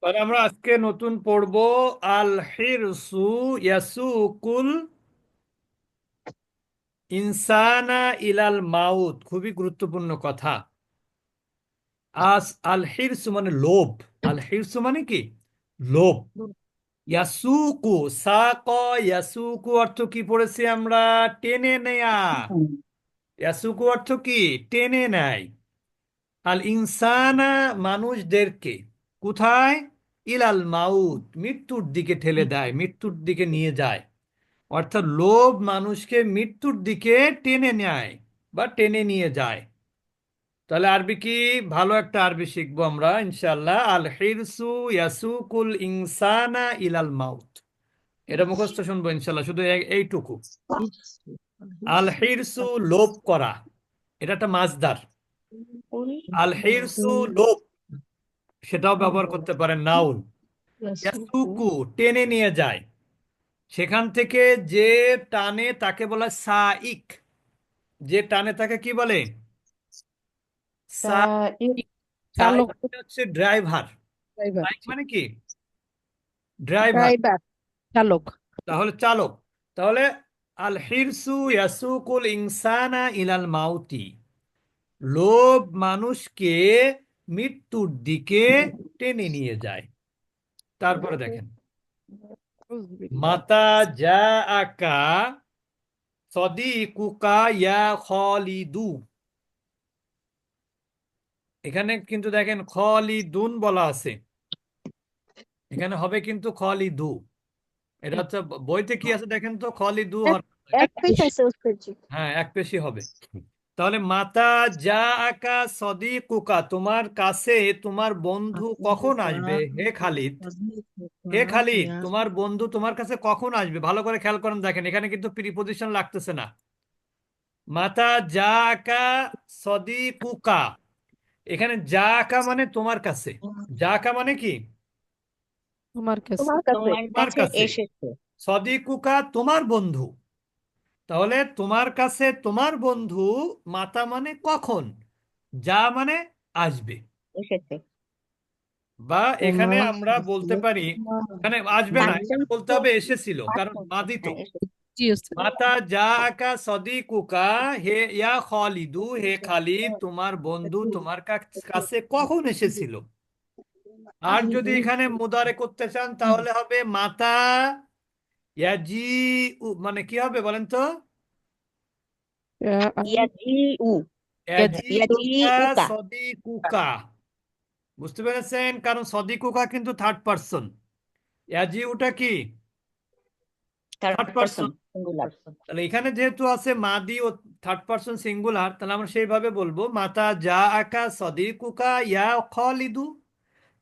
তাহলে আমরা আজকে নতুন পড়বো আল হিরসু ইয়াসুকুল ইনসানা ইলাল মাউত। খুবই গুরুত্বপূর্ণ কথা। আল হিরসু মানে লোভ। আল হিরসু মানে কি? লোভ। ইয়াসুকু, সাক ইয়াসুকু অর্থ কি পড়েছি আমরা? টেনে নেয়া। ইয়াসুকু অর্থ কি? টেনে নেয়। আল ইনসানা মানুষদেরকে। কোথায়? ইলাল মাউত, মৃত্যুর দিকে ঠেলে দেয়, মৃত্যুর দিকে নিয়ে যায়। অর্থাৎ লোভ মানুষকে মৃত্যুর দিকে টেনে নেয় বা টেনে নিয়ে যায়। তাহলে আরবি কি? ভালো একটা আরবি শিখবো আমরা ইনশাআল্লাহ। আল হিরসু ইয়াসুকুল ইনসানা ইলাল মাউত। এটা মুখস্থ শুনবো ইনশাআল্লাহ, শুধু এইটুকু। আল হিরসু লোভ করা, এটা একটা মাসদার। আল হিরসু লোভ, সেটাও ব্যবহার করতে পারেন নাউন। ইয়াসুকু টেনে নিয়ে যায়, সেখান থেকে যে টানে তাকে বলা সাইক। যে টানে তাকে কি বলে? সাইক। সাইক চালক। মানে হচ্ছে ড্রাইভার। ড্রাইভার। সাইক মানে কি? ড্রাইভার। ড্রাইভার চালক। তাহলে চালক। তাহলে আল হিরসু ইয়াসুকুল ইনসানা ইলাল মাউতি, লোভ মানুষকে মৃত্যুর দিকে টেনে নিয়ে যায়। তারপরে দেখেন, মাতা যা আকা সদিকুকা ইয়া খালিদু। এখানে কিন্তু দেখেন খালিদুন বলা আছে, এখানে হবে কিন্তু খালিদু। এটা হচ্ছে বইতে কি আছে দেখেন তো, খালিদু এক এক পিস আছে স্প্রেডশিট। হ্যাঁ, এক পেশি হবে। তাহলে মাতা যা আকা সদিকুকা, তোমার কাছে তোমার বন্ধু কখন আসবে হে খালিদ। হে খালিদ, তোমার বন্ধু তোমার কাছে কখন আসবে? ভালো করে খেয়াল করেন, দেখেন এখানে কিন্তু প্রিপজিশন লাগতেছে না। মাতা যা আকা সদিকুকা, এখানে যা আকা মানে তোমার কাছে। যা আকা মানে কি? তোমার কাছে। তোমার কাছে। তোমার তোমার কাছে কাছে। এসেছে। সদিকুকা তোমার বন্ধু। তাহলে তোমার কাছে তোমার বন্ধু, মাতা মানে কখন, যা মানে আসবে। এসেছে। বা এখানে তোমার আমরা বলতে পারি, এখানে আসবে না, আসছে এখানে বলতে তো। হবে এসেছিল, কারণ আসছে। মাদি তো। হ্যাঁ, এসেছে। জি ওস্তাদ। মাতা যা আকা সদিকুকা, হে ইয়া খালিদু, হে খালিদ তোমার বন্ধু তোমার কাছে কখন এসেছিল। আর যদি এখানে মুদারে করতে চান তাহলে হবে মাতা ইয়াজি মানে কি হবে বলেন তো? ইয়াজি উ। ইয়াজি ইয়াজি উকা। সদিকুকা। বুঝতে পেরেছেন? কারণ সদিকুকা কিন্তু থার্ড পারসন, ইয়াজিউটা কি? Third third person person. Singular. তাহলে এখানে যেহেতু আছে মাদি ও থার্ড পারসন সিঙ্গুলার, তাহলে আমরা সেইভাবে বলবো মাতা যা আকা সদিকুকা ইয়া খালিদু,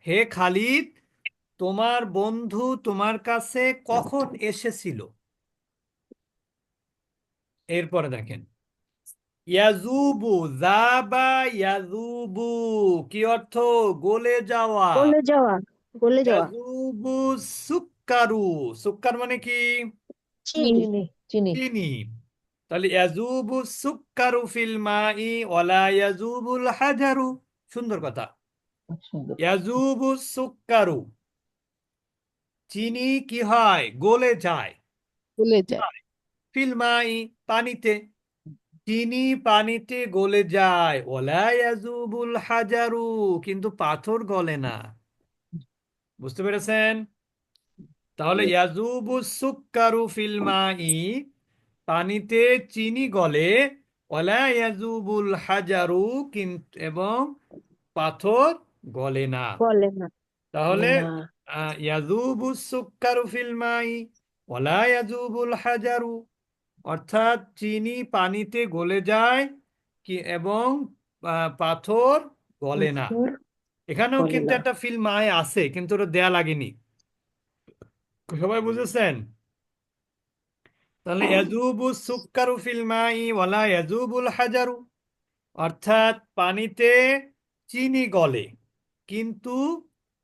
হে খালিদ তোমার বন্ধু তোমার কাছে কখন এসেছিল। এরপরে দেখেন, ইয়াজুবু, যাবা ইয়াজুবু, কি অর্থ? গলে যাওয়া। গলে যাওয়া। গলে যাওয়া। ইয়াজুবু সুক্কারু, সুক্কার মানে কি? চিনি। চিনি। চিনি। তাহলে ইয়াজুবু সুক্কারু ফিল মাই ওয়ালা ইয়াজুবুল হাজারু। সুন্দর কথা। ইয়াজুবু সুক্কারু, চিনি কি হয়? গলে যায়। ভুলে যায়। ফিল মাই, পানিতে। চিনি পানিতে গলে যায়। ওয়ালা ইয়াজুবুল হাজারু, কিন্তু পাথর গলে না। বুঝতে পেরেছেন? তাহলে ইয়াজুবু সুক্কারু ফিল মাই, পানিতে চিনি গলে। ওয়ালা ইয়াজুবুল হাজারু, কিন্তু এবং পাথর গলে না। গলে না। তাহলে ইয়াজুবু সুক্কারু ফিল মাই ওয়ালা ইয়াজুবুল হাজারু, অর্থাৎ চিনি পানিতে গলে যায় কি এবং পাথর গলে না। পাথর এখানেও গলে কিন্তু না। একটা ফিল মায় আছে, কিন্তু ওটা দেয়া লাগেনি। সবাই বুঝেছেন? তাহলে ইয়াজুবু সুক্কারু ফিল মাই ওয়ালা ইয়াজুবুল হাজারু, অর্থাৎ পানিতে চিনি গলে, কিন্তু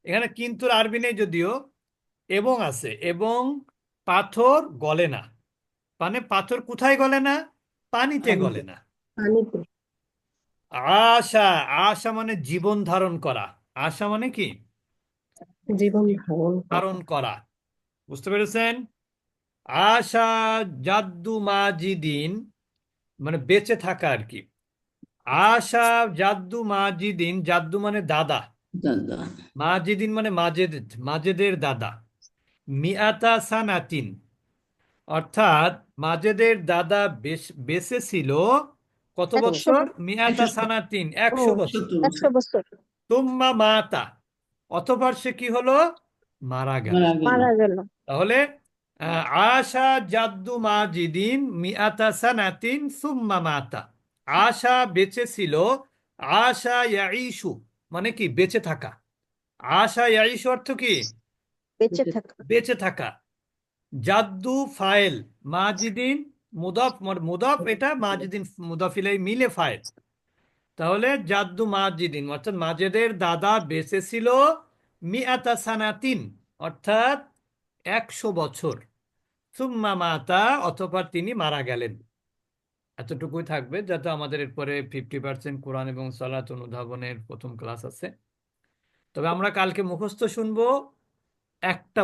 এখানে কিন্তুর আরবি নেই যদিও, এবং আছে, এবং পাথর গলে না। মানে পাথর কোথায় গলে না? পানিতে গলে না। পানিতে। আশা, আশা মানে জীবন ধারণ করা। আশা মানে কি? জীবন ধারণ করা। বুঝতে পেরেছেন? আশা জাদ্দু মাজিদিন মানে বেঁচে থাকা আর কি। আশা জাদ্দু মাজিদিন, জাদ্দু মানে দাদা, দাদা মাজিদিন মানে মাজেদ, মাজেদের দাদা। মিআতা সানাতিন অর্থাৎ মাজেদের দাদা বেঁচে ছিল কত 100 বছর? মিআতা 100 সানাতিন, ও 100 বছর। 70 বছর 100 বছর তুম্মা মাতা অতঃপর সে কি হলো? মারা গেল। মারা গেল। মারা গেল। তাহলে আশা জাদ্দু মাজিদিন মিআতা সানাতিন সুম্মা মাতা। আশা বেঁচে ছিল, আশা ইয়াইশু মানে কি বেঁচে থাকা। আশা ইয়াইশু অর্থ কি? বেঁচে থাকা। বেঁচে থাকা। জাদ্দু ফাইল, মাজিদিন মুদাফ, মুদাফ এটা, মাজিদিন মুদাফ ইলাইহি মিলে ফাইল। তাহলে জাদ্দু মাজিদিন অর্থাৎ মাজেদের দাদা বেঁচে ছিল মিআতা সানাতিন অর্থাৎ 100 বছর। সুম্মা মাতা অতঃপর তিনি মারা গেলেন। এতটুকুই থাকবে, যাতে আমাদের এরপরে 50% কোরআন এবং সালাত অনুধাবনের প্রথম ক্লাস আছে। তবে আমরা কালকে মুখস্থ শুনবো একটা